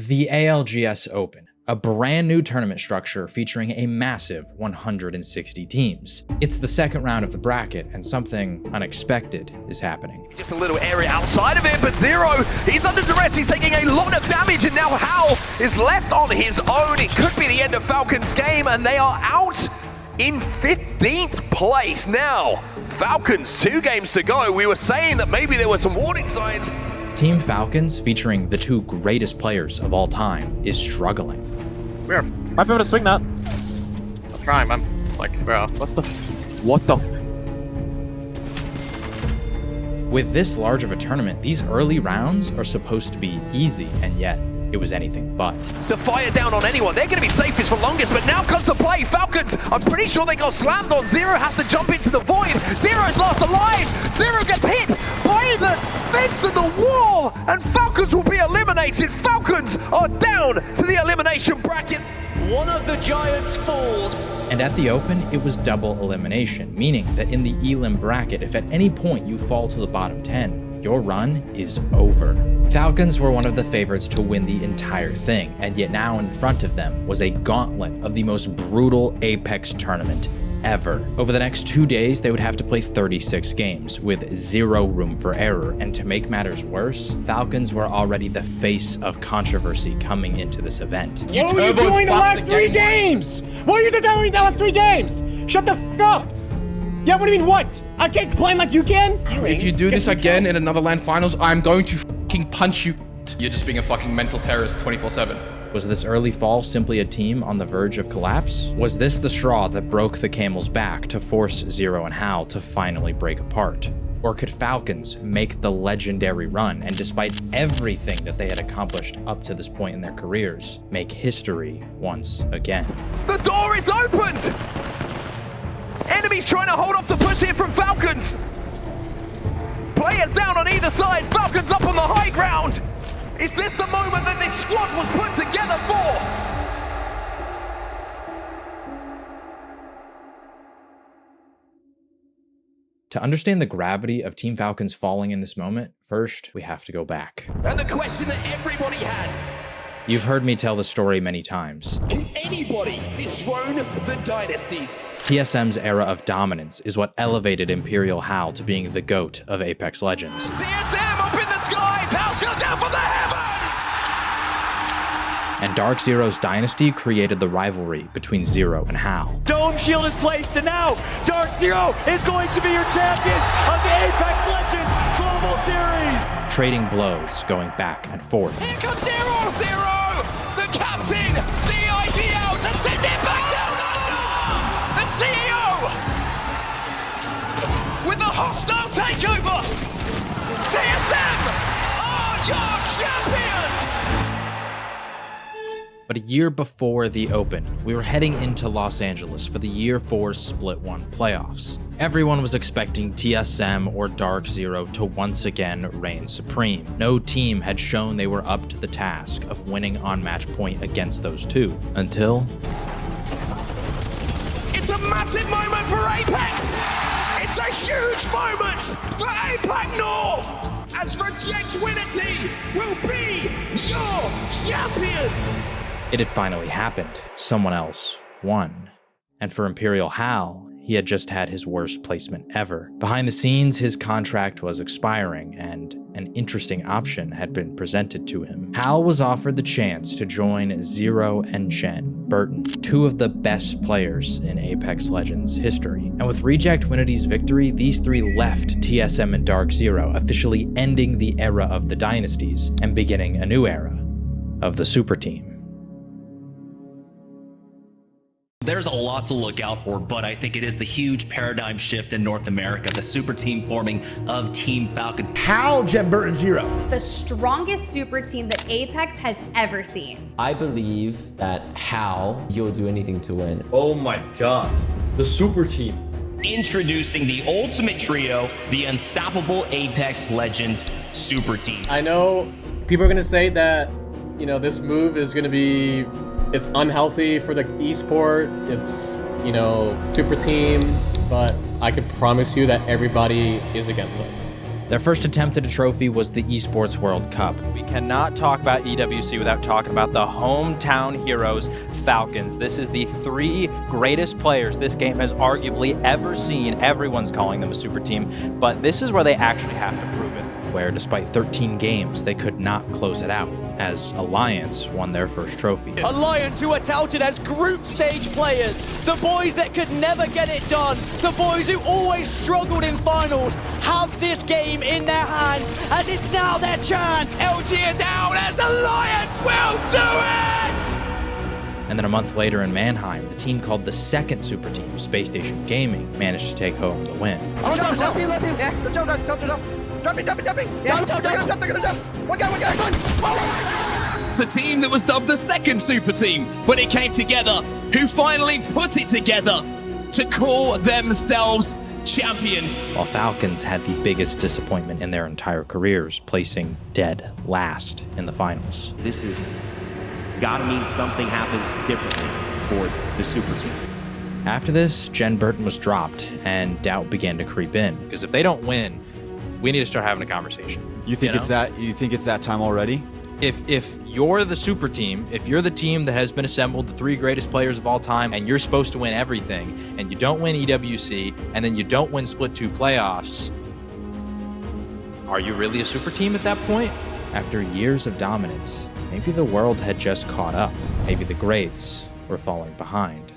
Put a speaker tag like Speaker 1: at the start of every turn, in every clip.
Speaker 1: The ALGS Open, a brand new tournament structure featuring a massive 160 teams. It's the second round of the bracket, and something unexpected is happening.
Speaker 2: Just a little area outside of it, but Zero, he's under duress, he's taking a lot of damage, and now Hal is left on his own. It could be the end of Falcons' game, and they are out in 15th place now. Falcons, 2 games to go. We were saying that maybe there were some warning signs.
Speaker 1: Team Falcons, featuring the 2 greatest players of all time, is struggling.
Speaker 3: Weird. Might be able to swing that. I'm trying, man. It's like, bro, what the?
Speaker 1: With this large of a tournament, these early rounds are supposed to be easy, and yet it was anything but.
Speaker 2: To fire down on anyone, they're going to be safest for longest, but now comes the play. Falcons, I'm pretty sure they got slammed on. Zero has to jump into the void. Zero's last alive. Zero gets hit by the fence and the wall, and Falcons will be eliminated. Falcons are down to the elimination bracket. One of the Giants falls.
Speaker 1: And at the Open, it was double elimination, meaning that in the Elim bracket, if at any point you fall to the bottom 10, your run is over. Falcons were one of the favorites to win the entire thing, and yet now in front of them was a gauntlet of the most brutal Apex tournament ever. Over the next 2 days, they would have to play 36 games with 0 room for error, and to make matters worse, Falcons were already the face of controversy coming into this event.
Speaker 4: What were you doing the last 3 games? What were you doing the last 3 games? Shut the f up! Yeah, what do you mean what? I can't complain like you can?
Speaker 5: If you do this again in another LAN finals, I'm going to fucking punch you. You're just being a fucking mental terrorist 24/7.
Speaker 1: Was this early fall simply a team on the verge of collapse? Was this the straw that broke the camel's back to force Zero and Hal to finally break apart? Or could Falcons make the legendary run and, despite everything that they had accomplished up to this point in their careers, make history once again?
Speaker 2: The door is opened! Enemies trying to hold off the push here from Falcons. Players down on either side, Falcons up on the high ground. Is this the moment that this squad was put together for?
Speaker 1: To understand the gravity of Team Falcons falling in this moment, first, we have to go back.
Speaker 2: And the question that everybody had.
Speaker 1: You've heard me tell the story many times.
Speaker 2: Can anybody dethrone the Dynasties?
Speaker 1: TSM's era of dominance is what elevated Imperial Hal to being the GOAT of Apex Legends.
Speaker 2: TSM up in the skies! Hal's gone down from the heavens!
Speaker 1: And Dark Zero's dynasty created the rivalry between Zero and Hal.
Speaker 6: Dome shield is placed, and now Dark Zero is going to be your champions of the Apex Legends Global Series!
Speaker 1: Trading blows, going back and forth.
Speaker 2: Here comes Zero! Zero! The captain! The IGL to send it back down under! The CEO! With a hostile takeover! TSM are your champions!
Speaker 1: But a year before the Open, we were heading into Los Angeles for the Year 4 Split 1 playoffs. Everyone was expecting TSM or Dark Zero to once again reign supreme. No team had shown they were up to the task of winning on match point against those 2, until...
Speaker 2: It's a massive moment for Apex! It's a huge moment for Apex North! As Reject Winity will be your champions!
Speaker 1: It had finally happened. Someone else won. And for Imperial Hal, he had just had his worst placement ever. Behind the scenes, his contract was expiring, and an interesting option had been presented to him. Hal was offered the chance to join Zero and Jen Burton, 2 of the best players in Apex Legends history. And with Reject Winity's victory, these 3 left TSM and Dark Zero, officially ending the era of the Dynasties and beginning a new era of the Super Team.
Speaker 7: There's a lot to look out for, but I think it is the huge paradigm shift in North America, the super team forming of Team Falcons.
Speaker 8: Hal, Jen Burton, Zero.
Speaker 9: The strongest super team that Apex has ever seen.
Speaker 10: I believe that Hal, he'll do anything to win.
Speaker 11: Oh my god, the super team.
Speaker 7: Introducing the ultimate trio, the unstoppable Apex Legends super team.
Speaker 12: I know people are gonna say that, you know, this move is gonna be, it's unhealthy for the esport, it's, you know, super team, but I can promise you that everybody is against us.
Speaker 1: Their first attempt at a trophy was the Esports World Cup.
Speaker 6: We cannot talk about EWC without talking about the hometown heroes, Falcons. This is the 3 greatest players this game has arguably ever seen. Everyone's calling them a super team, but this is where they actually have to prove it.
Speaker 1: Where despite 13 games, they could not close it out, as Alliance won their first trophy.
Speaker 8: Alliance, who are touted as group stage players, the boys that could never get it done, the boys who always struggled in finals, have this game in their hands, and it's now their chance.
Speaker 2: LG are down as Alliance will do it!
Speaker 1: And then a month later in Mannheim, the team called the second super team, Space Station Gaming, managed to take home the win.
Speaker 2: The team that was dubbed the second super team when it came together, who finally put it together to call themselves champions.
Speaker 1: While Falcons had the biggest disappointment in their entire careers, placing dead last in the finals.
Speaker 13: This is gotta mean something happens differently for the super team.
Speaker 1: After this, Jen Burton was dropped and doubt began to creep in.
Speaker 6: Because if they don't win, we need to start having a conversation.
Speaker 14: You think it's that time already?
Speaker 6: If you're the super team, if you're the team that has been assembled, the 3 greatest players of all time, and you're supposed to win everything, and you don't win EWC, and then you don't win Split 2 playoffs, are you really a super team at that point?
Speaker 1: After years of dominance, maybe the world had just caught up. Maybe the greats were falling behind.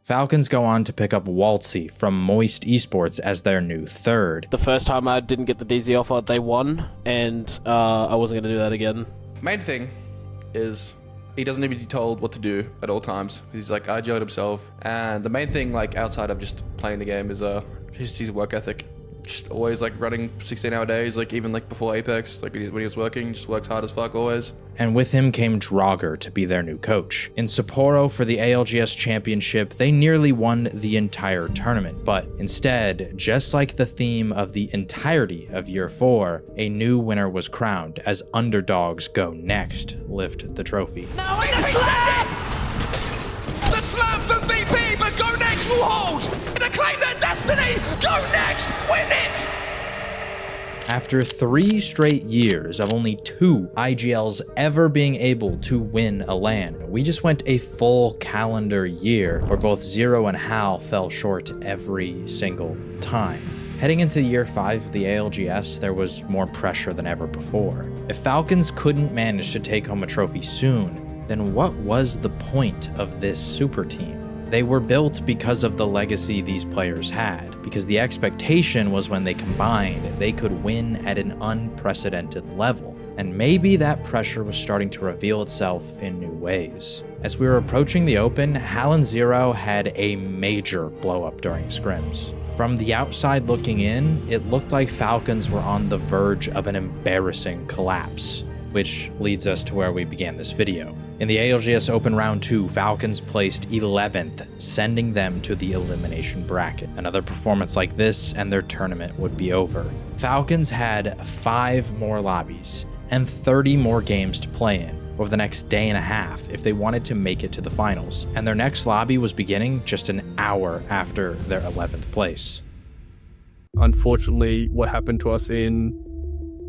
Speaker 1: Falcons go on to pick up Waltzy from Moist Esports as their new third.
Speaker 8: The first time I didn't get the DZ offer, they won, and I wasn't going to do that again.
Speaker 5: Main thing is he doesn't need to be told what to do at all times. He's like IGL'd himself, and the main thing, like outside of just playing the game, is his work ethic. Just always like running 16-hour days, like even like before Apex, like when he was working, just works hard as fuck always.
Speaker 1: And with him came Draugr to be their new coach. In Sapporo for the ALGS championship, they nearly won the entire tournament, but instead, just like the theme of the entirety of Year 4, a new winner was crowned as underdogs go next lift the trophy.
Speaker 2: Now wait a minute! The slam for VP, but Go Next will hold and claim their destiny. Go Next, win it!
Speaker 1: After 3 straight years of only 2 IGLs ever being able to win a LAN, we just went a full calendar year where both Zero and Hal fell short every single time. Heading into Year 5 of the ALGS, there was more pressure than ever before. If Falcons couldn't manage to take home a trophy soon, then what was the point of this super team? They were built because of the legacy these players had, because the expectation was when they combined, they could win at an unprecedented level. And maybe that pressure was starting to reveal itself in new ways. As we were approaching the Open, Hal and Zero had a major blow up during scrims. From the outside looking in, it looked like Falcons were on the verge of an embarrassing collapse, which leads us to where we began this video. In the ALGS Open Round 2, Falcons placed 11th, sending them to the elimination bracket. Another performance like this and their tournament would be over. Falcons had 5 more lobbies and 30 more games to play in over the next day and a half if they wanted to make it to the finals, and their next lobby was beginning just an hour after their 11th place.
Speaker 15: Unfortunately, what happened to us in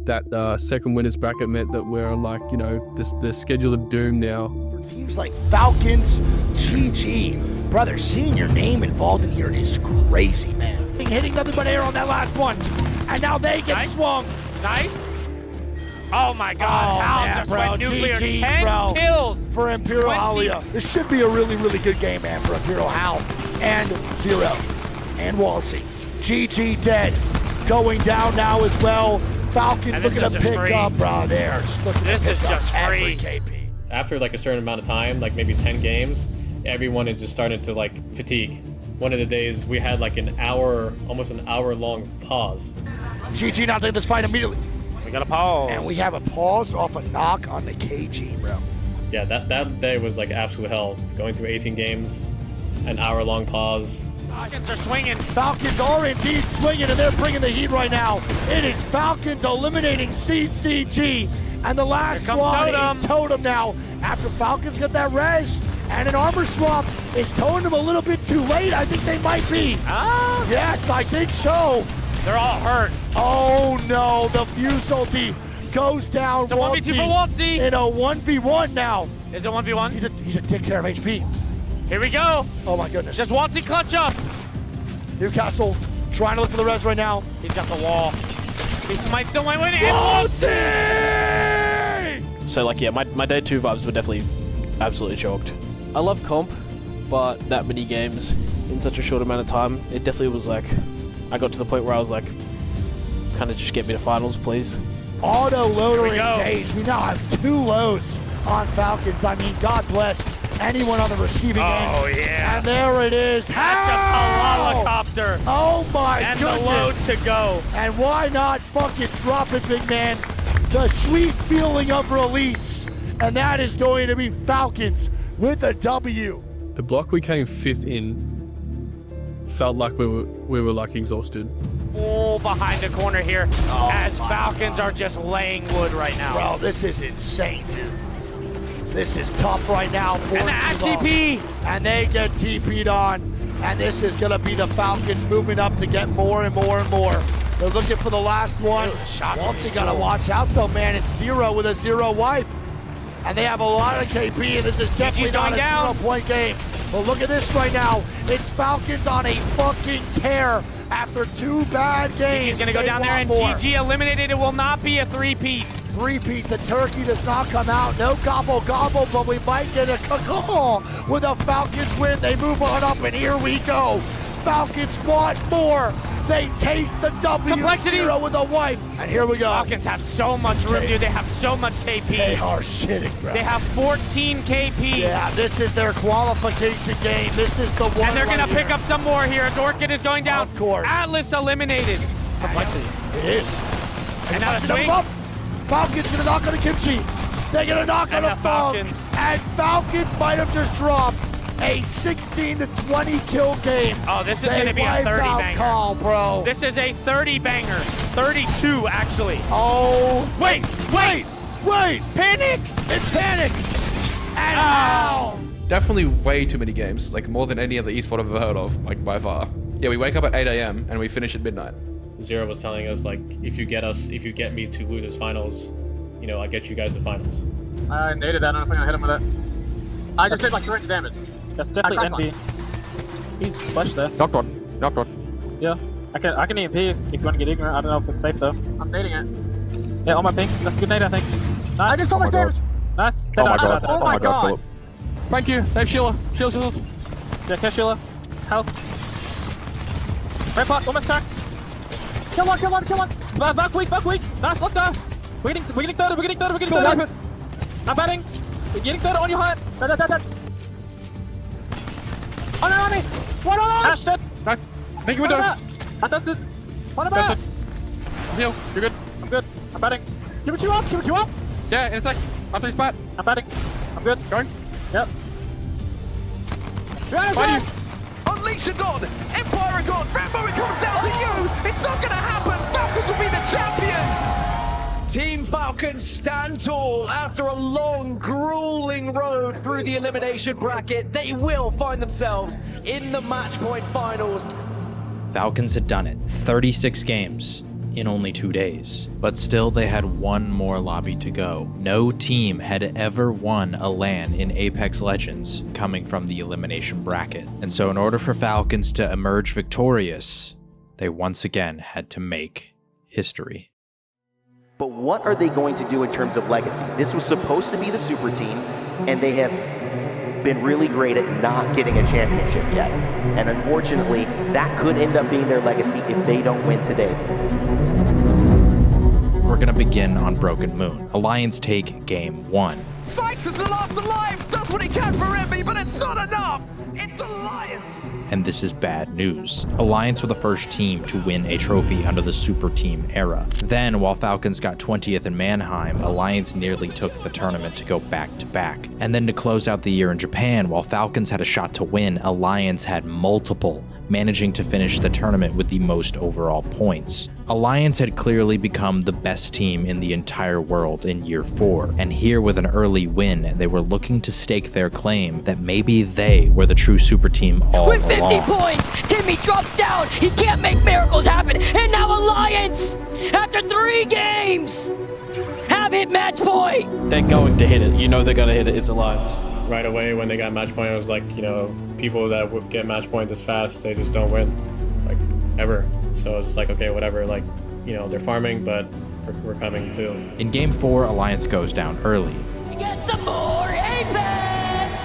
Speaker 15: that second winners bracket meant that we're on, like, you know, the schedule of doom now.
Speaker 16: For teams like Falcons, GG, brother, seeing your name involved in here is crazy, man. Hitting nothing but air on that last one, and now they get swung.
Speaker 17: Nice. Oh my God! Hal just went nuclear.
Speaker 16: GG,
Speaker 17: 10
Speaker 16: bro.
Speaker 17: kills
Speaker 16: for Imperial Alia. This should be a really, really good game, man, for Imperial Hal and Zero and Waltzy. GG dead, going down now as well. Falcons looking to pick up, bro. There, just looking to pick up every KP.
Speaker 3: After like a certain amount of time, like maybe 10 games, everyone had just started to like fatigue. One of the days we had like an hour, almost an hour-long pause.
Speaker 16: GG now taking this fight immediately.
Speaker 17: We got a pause.
Speaker 16: And we have a pause off a knock on the KG, bro.
Speaker 3: Yeah, that day was like absolute hell. Going through 18 games, an hour-long pause.
Speaker 17: Falcons are swinging.
Speaker 16: Falcons are indeed swinging, and they're bringing the heat right now. It is Falcons eliminating CCG, and the last squad is Totem now. After Falcons got that res, And an armor swap is towing them a little bit too late. I think they might be.
Speaker 17: Ah!
Speaker 16: Yes, I think so.
Speaker 17: They're all hurt.
Speaker 16: Oh no, the Fuse ulti goes down.
Speaker 17: It's a 1v2 for Waltzy.
Speaker 16: In a 1v1 now.
Speaker 17: Is it 1v1?
Speaker 16: He's a dick care of HP.
Speaker 17: Here we go.
Speaker 16: Oh my goodness.
Speaker 17: Just Waltzy clutch up.
Speaker 16: Newcastle trying to look for the res right now.
Speaker 17: He's got the wall. He might still win it.
Speaker 16: Waltzy!
Speaker 8: So like, yeah, my day 2 vibes were definitely absolutely choked. I love comp, but that many games in such a short amount of time, it definitely was like, I got to the point where I was like, kind of just get me to finals, please.
Speaker 16: Auto loader engaged. We now have 2 loads on Falcons. I mean, God bless anyone on the receiving end.
Speaker 17: Oh, yeah.
Speaker 16: And there it is.
Speaker 17: That's just a helicopter.
Speaker 16: Oh, my
Speaker 17: and
Speaker 16: goodness.
Speaker 17: And the load to go.
Speaker 16: And why not fucking drop it, big man? The sweet feeling of release. And that is going to be Falcons with a W.
Speaker 15: The block we came 5th in felt like we were like exhausted.
Speaker 17: All behind the corner here as Falcons are just laying wood right now.
Speaker 16: Bro, this is insane, dude. This is tough right now for
Speaker 17: and the
Speaker 16: TP. And they get TP'd on. And this is going to be the Falcons moving up to get more and more and more. They're looking for the last one. Once you got to watch out, though, man. It's 0 with a 0 wipe. And they have a lot of KP, and this is definitely not a 0-point game. But look at this right now. It's Falcons on a fucking tear after 2 bad games.
Speaker 17: He's going to go down there, and GG eliminated. It will not be a three-peat.
Speaker 16: Three-peat, the turkey does not come out. No gobble, but we might get a call with a Falcons win. They move on up, and here we go. Falcons want more. They taste the W.
Speaker 17: Complexity.
Speaker 16: 0 with a wipe. And here we go.
Speaker 17: Falcons have so much room, dude. They have so much KP.
Speaker 16: They are shitting, bro.
Speaker 17: They have 14 KP.
Speaker 16: Yeah, this is their qualification game. This is the one.
Speaker 17: And they're going to pick up some more here as Orchid is going down.
Speaker 16: Of course.
Speaker 17: Atlas eliminated.
Speaker 16: Complexity. It is.
Speaker 17: And now the swing.
Speaker 16: Falcons going to knock on the Kimchi. They're going to knock on the Falcons. And Falcons might have just dropped a 16 to 20 kill game.
Speaker 17: Oh, this is going to be a 30 banger.
Speaker 16: Call, bro.
Speaker 17: This is a 30 banger. 32, actually.
Speaker 16: Oh. Wait.
Speaker 17: Panic.
Speaker 16: It's Panic. And how?
Speaker 5: Definitely way too many games, like more than any other esport I've ever heard of, like by far. Yeah, we wake up at 8 a.m. and we finish at midnight.
Speaker 3: Zero was telling us, like, if you get me to lose finals, you know, I get you guys to finals.
Speaker 18: I naded that. I don't know if I'm gonna hit him with it. I just did like direct damage.
Speaker 19: That's definitely NB. He's flesh there.
Speaker 18: Knocked one.
Speaker 19: Yeah. I can EMP if you want to get ignorant. I don't know if it's safe though.
Speaker 18: I'm nading it.
Speaker 19: Yeah, on my ping. That's a good nade, I think. Nice.
Speaker 18: I did so much damage.
Speaker 19: Nice.
Speaker 18: Oh my god.
Speaker 15: Thank you. They have Sheila. Sheila's.
Speaker 19: Yeah, catch Sheila. Help. Red pot, almost cracked.
Speaker 18: Kill one.
Speaker 19: Back weak. Nice, let's go. We're getting third. I'm batting. We're getting third on your heart.
Speaker 18: Dead. On me. What on?
Speaker 19: Hashed it.
Speaker 15: Nice. Thank you, window.
Speaker 19: I tested.
Speaker 18: What about?
Speaker 15: Zio, you're good.
Speaker 19: I'm good. I'm batting.
Speaker 18: Give it you up.
Speaker 15: Yeah, in a sec. After his bat.
Speaker 19: I'm batting. I'm good.
Speaker 15: Going.
Speaker 19: Yep.
Speaker 18: Fight you.
Speaker 2: Unleash a god! Empire a god! Rambo, it comes down to you! It's not gonna happen! Falcons will be the champions!
Speaker 8: Team Falcons stand tall after a long, grueling road through the elimination bracket. They will find themselves in the match point finals.
Speaker 1: Falcons had done it. 36 games in only 2 days. But still, they had one more lobby to go. No team had ever won a LAN in Apex Legends coming from the elimination bracket. And so in order for Falcons to emerge victorious, they once again had to make history.
Speaker 13: But what are they going to do in terms of legacy? This was supposed to be the super team, and they have been really great at not getting a championship yet. And unfortunately, that could end up being their legacy if they don't win today.
Speaker 1: We're gonna begin on Broken Moon. Alliance take game 1.
Speaker 2: Sykes is the last alive, does what he can for Envy, but it's not enough! It's Alliance!
Speaker 1: And this is bad news. Alliance were the first team to win a trophy under the Super Team era. Then, while Falcons got 20th in Mannheim, Alliance nearly took the tournament to go back-to-back. And then to close out the year in Japan, while Falcons had a shot to win, Alliance had multiple, managing to finish the tournament with the most overall points. Alliance had clearly become the best team in the entire world in year 4, and here with an early win, they were looking to stake their claim that maybe they were the true super team all
Speaker 8: With 50
Speaker 1: along.
Speaker 8: points, Timmy drops down. He can't make miracles happen. And now Alliance, after 3 games, have hit match point.
Speaker 20: They're going to hit it. You know they're going to hit it. It's Alliance.
Speaker 3: Right away when they got match point, it was like, you know, people that would get match point this fast, they just don't win, like, ever. So it's just like, okay, whatever, like, you know, they're farming, but we're coming too.
Speaker 1: In Game 4, Alliance goes down early,
Speaker 8: Get some more Apex!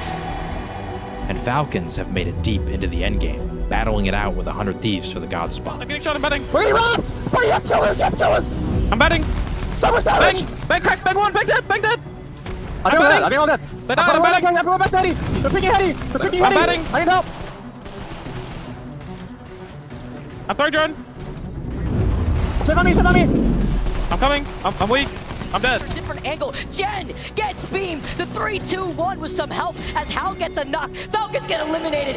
Speaker 1: and Falcons have made it deep into the endgame, battling it out with 100 Thieves for the God spot.
Speaker 19: I'm getting shot, I'm betting.
Speaker 18: Where are you at? Where you have killers? You have killers.
Speaker 19: I'm betting.
Speaker 18: Summer Savage.
Speaker 19: Bang crack, bang one, bang dead, bang dead.
Speaker 18: I got that. I got all that.
Speaker 19: They're down, I'm betting.
Speaker 18: Everyone back steady. They're freaking heady. They're freaking
Speaker 19: I'm
Speaker 18: heady.
Speaker 19: betting.
Speaker 18: I need help.
Speaker 19: I'm throwing drone.
Speaker 18: Sit on me, sit on me.
Speaker 19: I'm coming. I'm weak. I'm dead.
Speaker 8: Different angle. Jen gets beams. The 3-2-1 with some help as Hal gets a knock. Falcons get eliminated.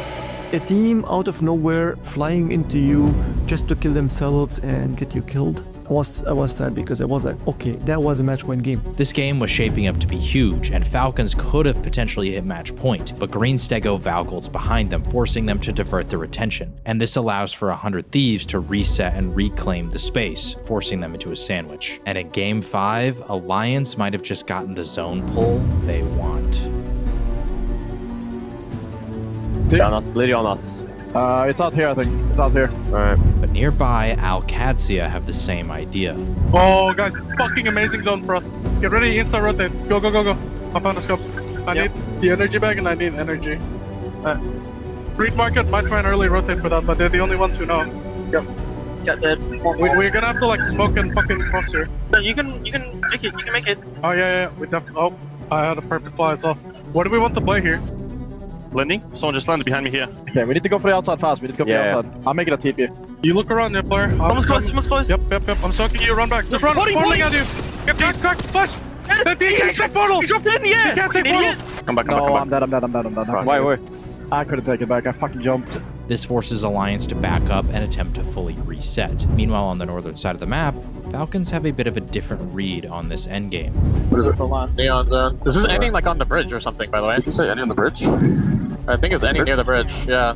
Speaker 21: A team out of nowhere flying into you just to kill themselves and get you killed. I was sad because I was like, okay, that was a match point game.
Speaker 1: This game was shaping up to be huge, and Falcons could have potentially hit match point, but Green Stego Valgolds behind them, forcing them to divert their attention. And this allows for 100 Thieves to reset and reclaim the space, forcing them into a sandwich. And in Game 5, Alliance might have just gotten the zone pull they want.
Speaker 22: On us, lady on us.
Speaker 19: It's out here, I think. It's out here.
Speaker 22: Alright.
Speaker 1: But nearby, ALGS have the same idea.
Speaker 23: Oh, guys, fucking amazing zone for us. Get ready, insta rotate. Go, go, go, go. I found the scopes. I need the energy bag and I need energy. Reed Market might try and early rotate for that, but they're the only ones who know. Yep.
Speaker 18: Got dead.
Speaker 23: We're gonna have to like smoke and fucking cross here.
Speaker 18: No, you can make it. You can make it.
Speaker 23: Oh yeah, we definitely. Oh, I had a perfect fly as well. What do we want to play here?
Speaker 22: Landing? Someone just landed behind me here.
Speaker 19: Okay, we need to go for the outside fast. We need to go for the outside. I'll make it a TP.
Speaker 23: You look around there, player.
Speaker 18: Someone's close, someone's close.
Speaker 23: Yep. I'm soaking you. Run back. Just run. Portaling at you. Get deep, crack, flash. He can't take portal.
Speaker 18: He dropped it in the air.
Speaker 23: He can't take portal.
Speaker 22: Come back.
Speaker 19: No, I'm dead. Wait. I couldn't take it back. I fucking jumped.
Speaker 1: This forces Alliance to back up and attempt to fully reset. Meanwhile, on the northern side of the map, Falcons have a bit of a different read on this endgame.
Speaker 18: What is it? Neon zone. This is ending like on the bridge or something, by the way.
Speaker 22: Did you say any on the bridge?
Speaker 18: I think it's ending near the bridge, yeah.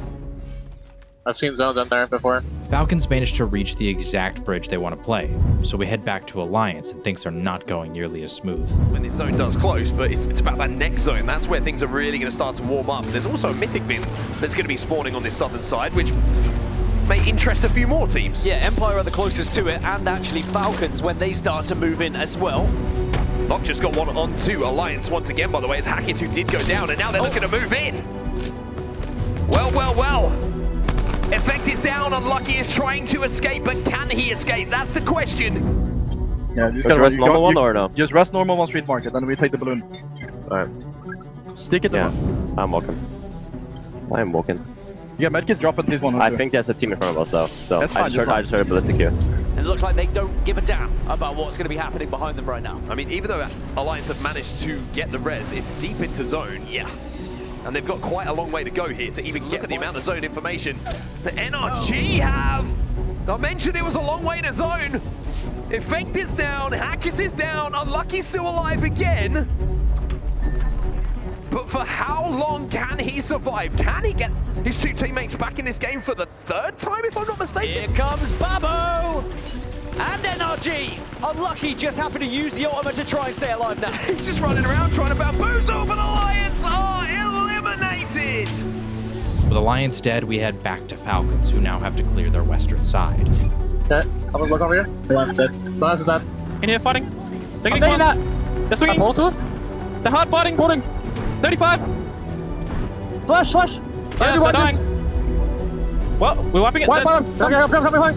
Speaker 18: I've seen zones in there before.
Speaker 1: Falcons managed to reach the exact bridge they want to play, so we head back to Alliance and things are not going nearly as smooth.
Speaker 2: When this zone does close, but it's about that next zone. That's where things are really going to start to warm up. There's also a Mythic bin that's going to be spawning on this southern side, which may interest a few more teams.
Speaker 8: Yeah, Empire are the closest to it, and actually Falcons when they start to move in as well.
Speaker 2: Lock just got one onto Alliance once again, by the way. It's Hackett who did go down, and now they're looking to move in. Well. Effect is down. Unlucky is trying to escape, but can he escape? That's the question.
Speaker 19: Yeah, you
Speaker 22: Just rest normal one or no?
Speaker 19: Just rest normal one street market, then we take the balloon.
Speaker 22: Alright.
Speaker 19: Stick it to
Speaker 22: I'm walking.
Speaker 19: Yeah, medkits drop at least one or
Speaker 22: I
Speaker 19: two.
Speaker 22: think there's a team in front of us though. So
Speaker 19: That's
Speaker 22: I
Speaker 19: fine,
Speaker 22: just heard a ballistic here.
Speaker 8: And it looks like they don't give a damn about what's going to be happening behind them right now.
Speaker 2: I mean, even though Alliance have managed to get the res, it's deep into zone.
Speaker 8: Yeah.
Speaker 2: And they've got quite a long way to go here to even look at the amount of zone information the NRG have. I mentioned it was a long way to zone. Effect is down, Hackers is down, Unlucky's still alive again. But for how long can he survive? Can he get his two teammates back in this game for the third time, if I'm not mistaken?
Speaker 8: Here comes Babo! And NRG! Unlucky just happened to use the ultimate to try and stay alive now.
Speaker 2: He's just running around trying to bamboozle, but Alliance are eliminated!
Speaker 1: With Alliance dead, we head back to Falcons, who now have to clear their western side.
Speaker 18: Okay, I'm gonna look over here. One dead. Last is dead.
Speaker 19: In here fighting.
Speaker 18: I'm taking that!
Speaker 19: They're swinging. They're hard fighting. 35!
Speaker 18: Flash!
Speaker 19: Yeah, they're dying. Well, we're wiping it.
Speaker 18: Wipe on him! Okay, come behind!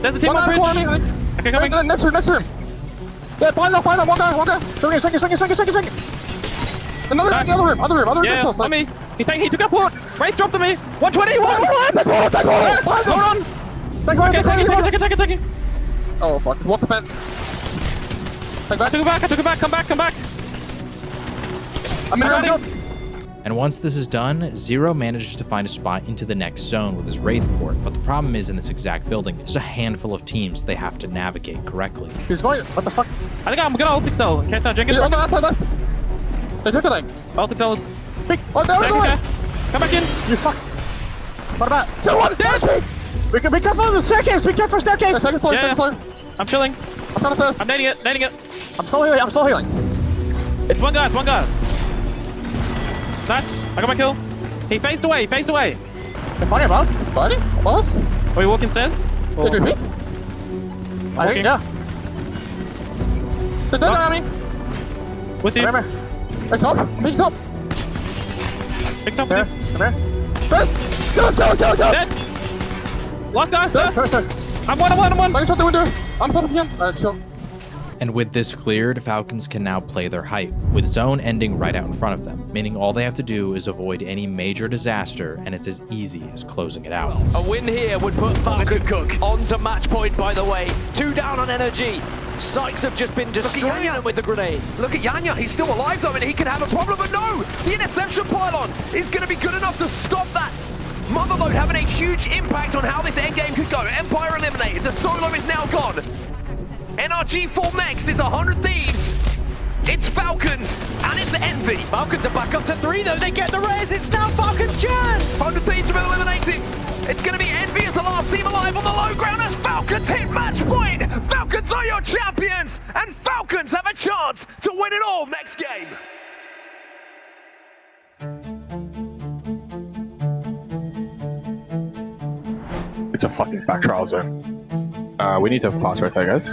Speaker 19: There's a team on bridge. Okay, coming.
Speaker 18: Next room! Yeah, find them! One guy! Second! Another room! Other room!
Speaker 19: Yeah, on me. He took a port. Wraith dropped to me. 120!
Speaker 18: Hold on!
Speaker 19: Take it.
Speaker 18: Oh, fuck. What's the fence?
Speaker 19: I took it back. Come back.
Speaker 18: I'm in.
Speaker 1: And once this is done, Zero manages to find a spot into the next zone with his Wraith port, but the problem is in this exact building, there's a handful of teams they have to navigate correctly.
Speaker 18: He's going. What the fuck?
Speaker 19: I think I'm gonna ult excel in case I drink it.
Speaker 18: He's on the outside left. They're drifting.
Speaker 19: Ult excel.
Speaker 18: Big. Oh, there we go.
Speaker 19: Come back in.
Speaker 18: You fuck. What about? 2-1. Dead. Be careful of the staircase. Be careful of the staircase. Second slow. Second slow.
Speaker 19: I'm chilling.
Speaker 18: I'm trying to thirst.
Speaker 19: I'm nading it. Nading it.
Speaker 18: I'm still healing. I'm still healing.
Speaker 19: It's one guy. It's one guy. Nice. I got my kill. He faced away. Faced away.
Speaker 18: They're fighting about. Fighting? Boss?
Speaker 19: Are we walking stairs?
Speaker 18: They do me? I think, yeah. They're dead on me.
Speaker 19: With you.
Speaker 18: Remember. Hey, top. Big top.
Speaker 19: Big top.
Speaker 18: Come here. First. Go.
Speaker 19: Dead. Last guy.
Speaker 18: First.
Speaker 19: I'm one.
Speaker 18: I can shut the window. I'm shut again. Sure.
Speaker 1: And with this cleared, Falcons can now play their height, with zone ending right out in front of them, meaning all they have to do is avoid any major disaster, and it's as easy as closing it out.
Speaker 8: A win here would put Falcons onto match point, by the way. 2 down on energy. Sykes have just been destroying them with the grenade.
Speaker 2: Look at Yanya, he's still alive though, and he can have a problem, but no! The interception pylon is going to be good enough to stop that. Motherload having a huge impact on how this endgame could go. Empire eliminated, the solo is now gone. NRG fall next, it's 100 Thieves. It's Falcons, and it's Envy.
Speaker 8: Falcons are back up to 3 though, they get the res, it's now Falcons' chance!
Speaker 2: 100 Thieves have been eliminated. It's going to be Envy as the last team alive on the low ground as Falcons hit match point. Falcons are your champions, and Falcons have a chance to win it all next game.
Speaker 23: It's a fucking back trial zone. We need to fast right there, guys.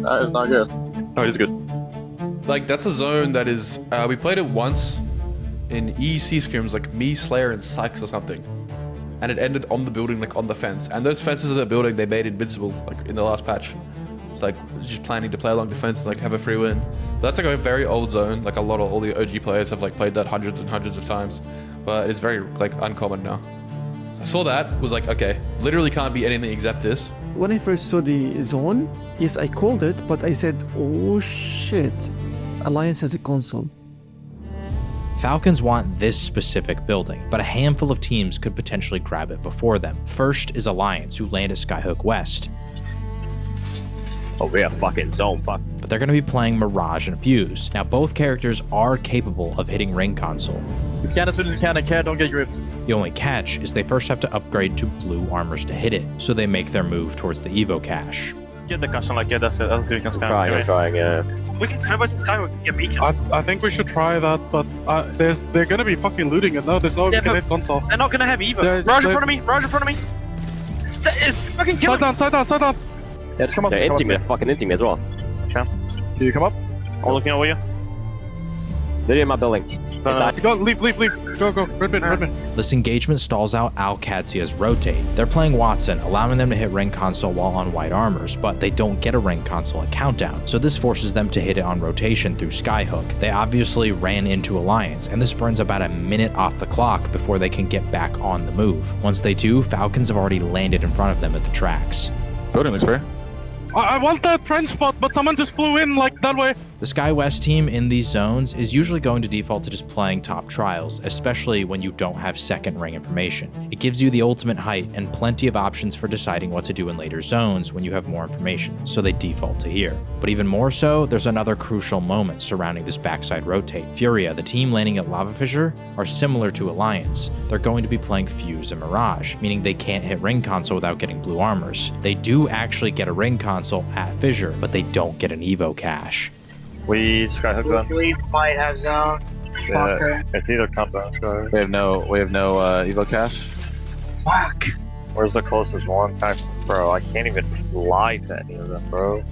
Speaker 18: That is not good.
Speaker 23: Oh, it is good.
Speaker 5: Like, that's a zone that is, we played it once in EEC scrims, like me, Slayer, and Sykes or something. And it ended on the building, like on the fence. And those fences of the building, they made invincible, like in the last patch. It's like, just planning to play along the fence and like have a free win. But that's like a very old zone, like all the OG players have like played that hundreds and hundreds of times. But it's very like uncommon now. So I saw that, was like, okay, literally can't be anything except this.
Speaker 21: When I first saw the zone, yes, I called it, but I said, oh shit, Alliance has a console.
Speaker 1: Falcons want this specific building, but a handful of teams could potentially grab it before them. First is Alliance, who land at Skyhook West.
Speaker 22: Oh, we have fucking zone, fuck.
Speaker 1: But they're going to be playing Mirage and Fuse. Now, both characters are capable of hitting ring console.
Speaker 19: Scan as soon as you can and care, don't get gripped.
Speaker 1: The only catch is they first have to upgrade to blue armors to hit it, so they make their move towards the Evo cache.
Speaker 19: Get the cushion like, yeah, that's it. That's we can scan.
Speaker 22: I'm trying, yeah.
Speaker 19: We can try about Skyhook and get beacon.
Speaker 23: I think we should try that, but they're gonna be fucking looting it. No, there's no hit console.
Speaker 19: They're not gonna have Evo. Raj in front of me. Raj in front of me. It's fucking killing.
Speaker 23: Side down.
Speaker 22: Yeah, just come up. They're inting me. They're fucking inting me as well.
Speaker 23: Can you come up?
Speaker 22: I'm looking over you. They're in my building.
Speaker 23: Go, leave. Go. Red bin.
Speaker 1: This engagement stalls out ALGS rotate. They're playing Watson, allowing them to hit ring console while on white armors, but they don't get a ring console at countdown, so this forces them to hit it on rotation through Skyhook. They obviously ran into Alliance, and this burns about a minute off the clock before they can get back on the move. Once they do, Falcons have already landed in front of them at the tracks.
Speaker 23: Building looks fair. I want that trench spot, but someone just flew in like that way.
Speaker 1: The Sky West team in these zones is usually going to default to just playing top trials, especially when you don't have second ring information. It gives you the ultimate height and plenty of options for deciding what to do in later zones when you have more information, so they default to here. But even more so, there's another crucial moment surrounding this backside rotate. Furia, the team landing at Lava Fissure, are similar to Alliance. They're going to be playing Fuse and Mirage, meaning they can't hit ring console without getting blue armors. They do actually get a ring console at Fissure, but they don't get an Evo cache.
Speaker 22: We Skyhook zone.
Speaker 18: We might have zone.
Speaker 22: Yeah, it's either countdown Skyhook.
Speaker 23: We have no Evo cache.
Speaker 18: Fuck.
Speaker 22: Where's the closest one? Bro, I can't even fly to any of them, bro.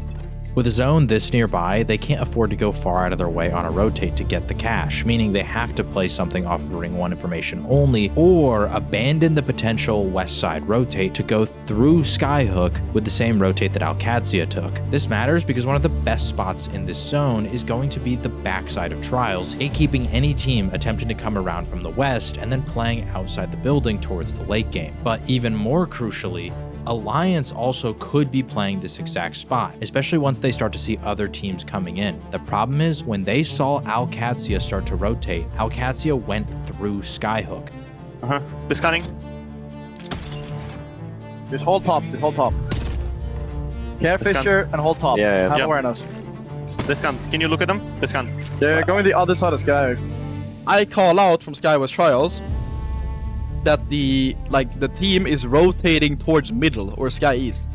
Speaker 1: With a zone this nearby, they can't afford to go far out of their way on a rotate to get the cache, meaning they have to play something off of Ring 1 information only, or abandon the potential west side rotate to go through Skyhook with the same rotate that ALGS took. This matters because one of the best spots in this zone is going to be the backside of Trials, gatekeeping any team attempting to come around from the west and then playing outside the building towards the late game. But even more crucially, Alliance also could be playing this exact spot, especially once they start to see other teams coming in. The problem is, when they saw ALGS start to rotate, ALGS went through Skyhook.
Speaker 4: Discounting.
Speaker 19: Just hold top, Care Fisher and hold top. Have awareness.
Speaker 4: Discount. Can you look at them? Discount.
Speaker 19: They're going the other side of Sky.
Speaker 15: I call out from Skywest Trials that the team is rotating towards middle or Sky East.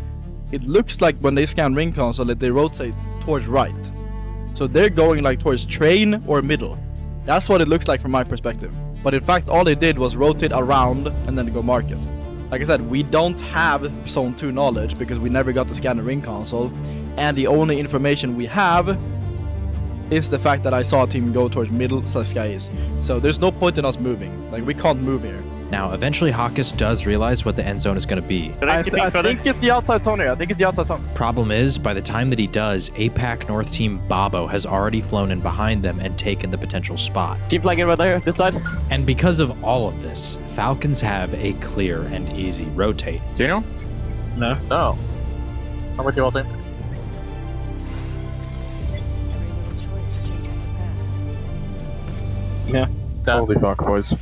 Speaker 15: It looks like when they scan ring console that they rotate towards right. So they're going like towards train or middle. That's what it looks like from my perspective. But in fact, all they did was rotate around and then go market. Like I said, we don't have Zone 2 knowledge because we never got to scan the ring console. And the only information we have is the fact that I saw a team go towards middle Sky East. So there's no point in us moving. Like, we can't move here.
Speaker 1: Now, eventually Hawkus does realize what the end zone is going to be.
Speaker 19: I think it's the outside zone here.
Speaker 1: Problem is, by the time that he does, APAC North Team Babo has already flown in behind them and taken the potential spot.
Speaker 19: Team flanking right there, this side.
Speaker 1: And because of all of this, Falcons have a clear and easy rotate.
Speaker 4: Do you know?
Speaker 19: No. I'm with you all, team. Yeah.
Speaker 4: Holy fuck, boys.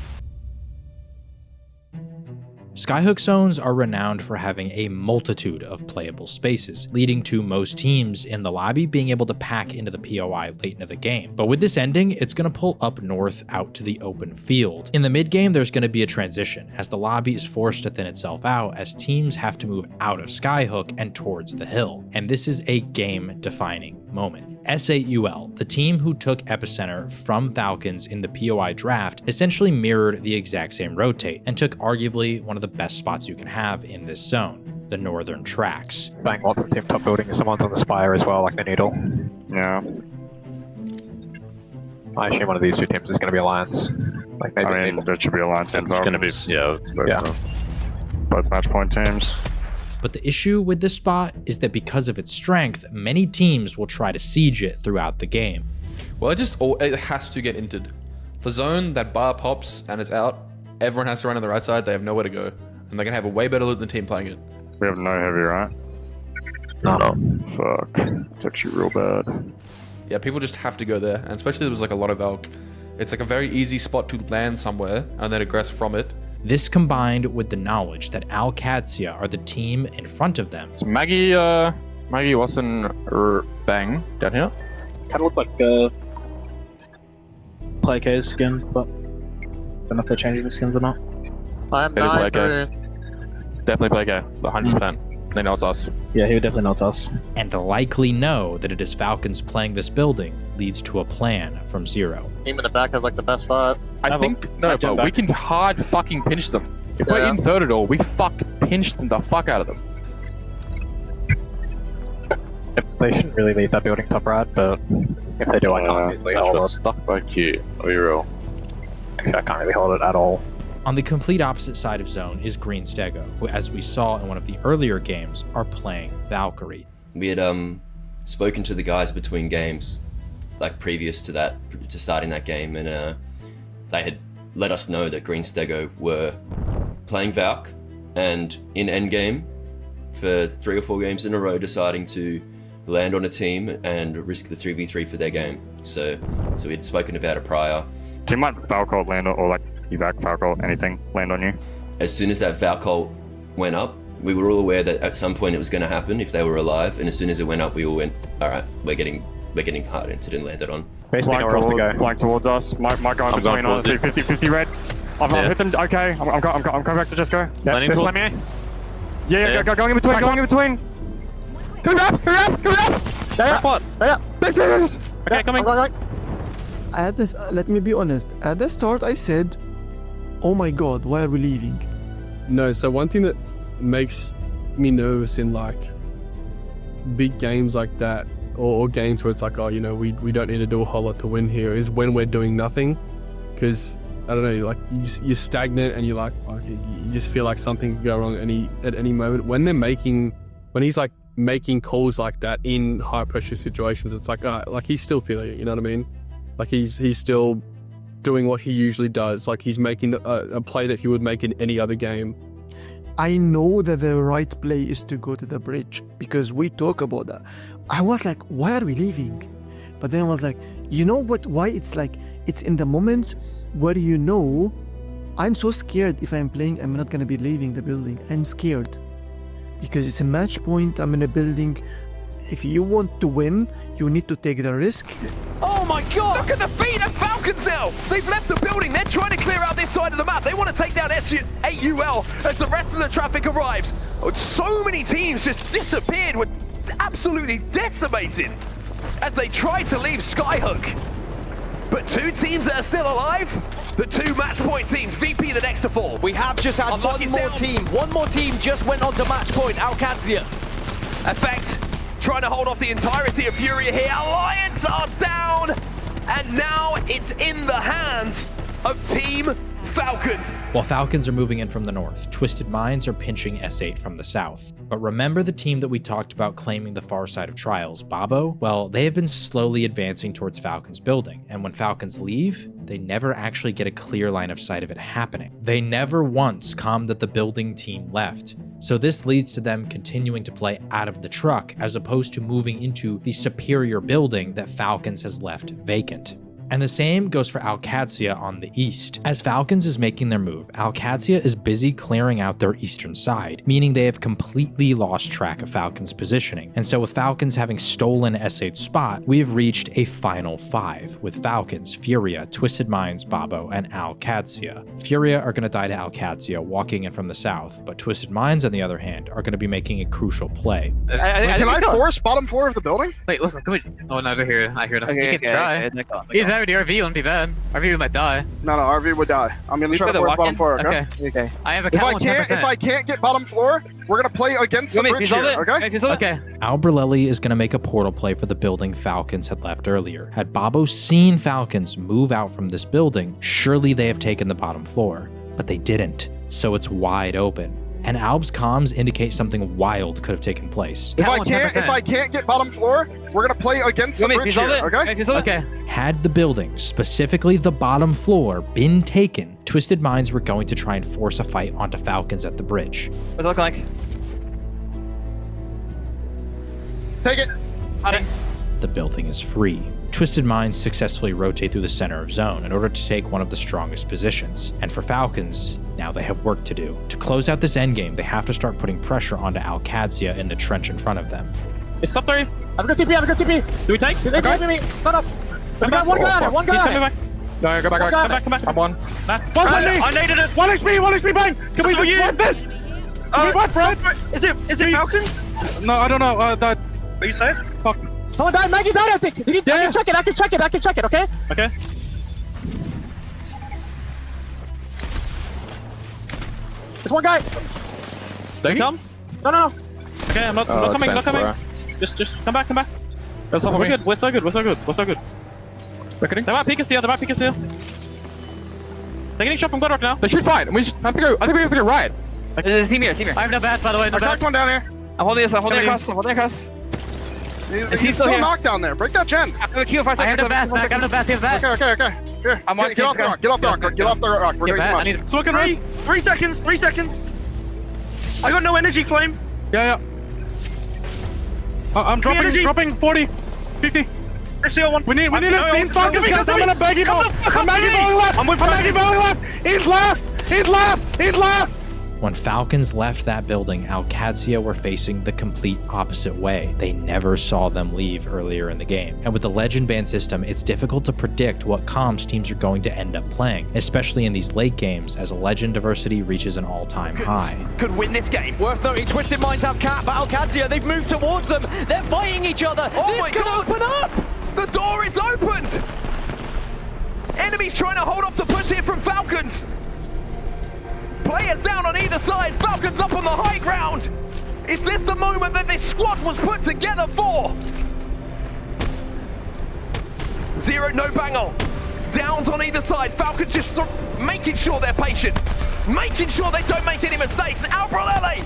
Speaker 1: Skyhook zones are renowned for having a multitude of playable spaces, leading to most teams in the lobby being able to pack into the POI late into the game. But with this ending, it's going to pull up north out to the open field. In the mid game, there's going to be a transition, as the lobby is forced to thin itself out as teams have to move out of Skyhook and towards the hill. And this is a game-defining moment. SAUL, the team who took Epicenter from Falcons in the POI draft, essentially mirrored the exact same rotate and took arguably one of the best spots you can have in this zone, the northern tracks.
Speaker 4: Bang wants the team top building, someone's on the spire as well, like the needle. Yeah. I assume one of these two teams is going to be Alliance. Like maybe
Speaker 22: I mean, there should be Alliance and Falcons.
Speaker 4: It's going to be,
Speaker 22: both match point teams.
Speaker 1: But the issue with this spot is that because of its strength, many teams will try to siege it throughout the game.
Speaker 5: Well, it has to get entered. The zone that bar pops and it's out, everyone has to run on the right side, they have nowhere to go. And they're going to have a way better loot than the team playing it.
Speaker 22: We have no heavy, right?
Speaker 4: No.
Speaker 22: Fuck. It's actually real bad.
Speaker 5: Yeah, people just have to go there. And especially there was like a lot of Valk. It's like a very easy spot to land somewhere and then aggress from it.
Speaker 1: This combined with the knowledge that ALGS are the team in front of them.
Speaker 4: So Maggie Watson Bang down here.
Speaker 19: Kind of look like Play K's skin, but I don't know if they're changing the skins or not.
Speaker 4: It is Play K. Definitely Play K, 100%. They know it's us.
Speaker 19: Yeah, he would definitely know it's us.
Speaker 1: And likely know that it is Falcons playing this building leads to a plan from Zero.
Speaker 19: Team in the back has like the best fight.
Speaker 4: I think, but we can hard fucking pinch them. If we're in third at all, we pinch them the fuck out of them. They shouldn't really leave that building top right, but if they do, I can't easily hold it. Stuck back here, I'll be real. Actually, I can't really hold it at all.
Speaker 1: On the complete opposite side of zone is Green Stego, who, as we saw in one of the earlier games, are playing Valkyrie.
Speaker 9: We had spoken to the guys between games, like previous to that, to starting that game, and they had let us know that Green Stego were playing Valk, and in endgame, for 3 or 4 games in a row, deciding to land on a team and risk the 3v3 for their game. So we had spoken about it prior.
Speaker 22: Do you mind Valkyrie land or like evac Valkyrie, anything land on you?
Speaker 9: As soon as that Valkyrie went up, we were all aware that at some point it was going to happen if they were alive, and as soon as it went up, we all went, all right, we're getting hard entered and landed on.
Speaker 22: Flank towards us. Mike going between us. 50-50 red. I've hit them. Okay, I'm coming back to just go.
Speaker 4: Landing
Speaker 22: this
Speaker 4: towards
Speaker 22: me. Yeah, going in between. Going in between. Hurry up! This is.
Speaker 4: Okay, coming.
Speaker 21: At this, let me be honest. At the start, I said, "Oh my God, why are we leaving?"
Speaker 15: No, so one thing that makes me nervous in like big games like that, or games where it's like, oh, you know, we don't need to do a whole lot to win here, is when we're doing nothing, because I don't know, like you're stagnant and you're like, okay, you just feel like something could go wrong at any moment. When he's like making calls like that in high pressure situations, it's like, like he's still feeling it, you know what I mean? Like he's still doing what he usually does. Like he's making a play that he would make in any other game.
Speaker 21: I know that the right play is to go to the bridge because we talk about that. I was like, why are we leaving? But then I was like, you know what? Why it's like, it's in the moment where you know, I'm so scared if I'm playing, I'm not going to be leaving the building. I'm scared because it's a match point. I'm in a building. If you want to win, you need to take the risk.
Speaker 2: Oh my god! Look at the feet of Falcons now! They've left the building, they're trying to clear out this side of the map. They want to take down AUL as the rest of the traffic arrives. Oh, so many teams just disappeared, were absolutely decimated as they tried to leave Skyhook. But 2 teams that are still alive, the 2 match point teams, VP the next to fall.
Speaker 8: We have just had one more team just went on to match point, ALGS.
Speaker 2: Effect. Trying to hold off the entirety of Furia here. Alliance are down, and now it's in the hands of Team Falcons.
Speaker 1: While Falcons are moving in from the north, Twisted Minds are pinching S8 from the south. But remember the team that we talked about claiming the far side of Trials, Babo? Well, they have been slowly advancing towards Falcons building, and when Falcons leave, they never actually get a clear line of sight of it happening. They never once calmed that the building team left. So this leads to them continuing to play out of the truck as opposed to moving into the superior building that Falcons has left vacant. And the same goes for ALGS on the east. As Falcons is making their move, ALGS is busy clearing out their eastern side, meaning they have completely lost track of Falcons' positioning. And so with Falcons having stolen S8's spot, we have reached a final 5, with Falcons, Furia, Twisted Minds, Babo, and ALGS. Furia are going to die to ALGS walking in from the south, but Twisted Minds, on the other hand, are going to be making a crucial play.
Speaker 18: Can I force bottom floor of the building?
Speaker 7: Wait, listen, come on. Oh, no, I hear it.
Speaker 18: Okay,
Speaker 7: you can try. He's out. The RV wouldn't be bad. RV might die.
Speaker 18: No, RV would die. I'm gonna try to force bottom floor, okay?
Speaker 7: Okay. I have a
Speaker 18: if I can't get bottom floor, we're gonna play against the bridge here, okay?
Speaker 7: Okay.
Speaker 1: Albrelelli is going to make a portal play for the building Falcons had left earlier. Had Babo seen Falcons move out from this building, surely they have taken the bottom floor. But they didn't, so it's wide open. And Alb's comms indicate something wild could have taken place.
Speaker 18: If I can't get bottom floor, we're gonna play against the bridge here, okay?
Speaker 7: Okay.
Speaker 1: Had the building, specifically the bottom floor, been taken, Twisted Minds were going to try and force a fight onto Falcons at the bridge.
Speaker 7: What's it look like?
Speaker 18: Take it.
Speaker 1: The building is free. Twisted Minds successfully rotate through the center of zone in order to take one of the strongest positions. And for Falcons, now they have work to do. To close out this endgame, they have to start putting pressure onto ALGS in the trench in front of them.
Speaker 19: It's top 3. I've got TP. Do we take? Do they take me? Shut up. There's one guy on it. One guy on it.
Speaker 18: No, go back.
Speaker 19: Come back.
Speaker 18: I'm one.
Speaker 19: I needed it. 1 HP, bang. Can we just wipe this? Can we wipe, Fred? Is it Falcons?
Speaker 23: No, I don't know. Are you safe? Fuck.
Speaker 19: Someone died. Maggie died, I think. I can check it, okay?
Speaker 23: Okay.
Speaker 19: There's one guy.
Speaker 23: They come?
Speaker 19: No.
Speaker 23: Okay, I'm not coming. Just come back. We're good. We're so good. Reckoning. They might peek us here. They're getting shot from Godrock now.
Speaker 18: They should fight. I think we have to go right.
Speaker 7: There's a team here. I have no bats, by the way.
Speaker 18: I cracked one down here.
Speaker 7: I'm holding across.
Speaker 18: He's still knocked down there. Break that gen.
Speaker 7: I have no bats.
Speaker 18: Okay. Here.
Speaker 7: I'm on.
Speaker 18: Get off the rock. We're doing too much.
Speaker 23: Smoke and race. 3 seconds. I got no energy flame. Yeah. I'm dropping 40, 50. CO1. We need left. I'm gonna bag him off. I'm bagging bowling left. He's left.
Speaker 1: When Falcons left that building, ALGS were facing the complete opposite way. They never saw them leave earlier in the game. And with the legend ban system, it's difficult to predict what comps teams are going to end up playing, especially in these late games as legend diversity reaches an all-time high.
Speaker 2: Could win this game.
Speaker 8: Worth noting, Twisted Minds have cap, but ALGS, they've moved towards them. They're fighting each other.
Speaker 2: Oh
Speaker 8: this could open up.
Speaker 2: The door is opened. Enemies trying to hold off the push here from Falcons. Players down on either side, Falcons up on the high ground. Is this the moment that this squad was put together for? Zero, no bangle. Downs on either side, Falcons just making sure they're patient. Making sure they don't make any mistakes. Albrelelli